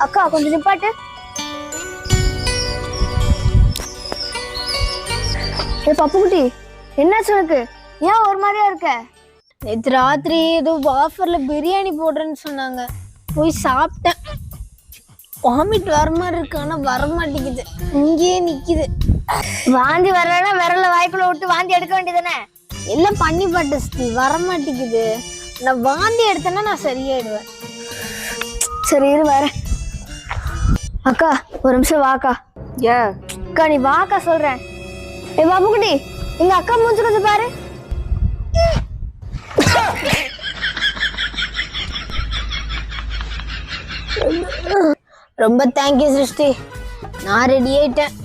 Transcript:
அக்கா கொஞ்சம் நிப்பாட்டு. பப்புக்குட்டி, என்னாச்சு உனக்கு? ஏன் ஒரு மாதிரியா இருக்க? நேற்று ராத்திரி ஏதோ ஆஃபர்ல பிரியாணி போடுறேன்னு சொன்னாங்க, போய் சாப்பிட்டேன். வாமிட் வர மாதிரி இருக்கு, ஆனா வர மாட்டேங்குது, இங்கேயே நிக்குது. வாந்தி வரலன்னா விரல வாய்க்குள்ள விட்டு வாந்தி எடுக்க வேண்டியதானே? எல்லாம் பண்ணி பாட்டு ஸ்ரீ, வர மாட்டேங்குது. நான் வாந்தி எடுத்தேன்னா நான் சரியாயிடுவேன். சரி இரு வரேன். அக்கா ஒரு நிமிஷம் வாக்கா. ஏன் அக்கா நீ வாக்கா சொல்றேன். பாப்புக்குட்டி, எங்க அக்கா மூஞ்சி கொஞ்சம் பாரு. ரொம்ப தேங்க்யூ சிருஷ்டி, நான் ரெடி ஆயிட்டேன்.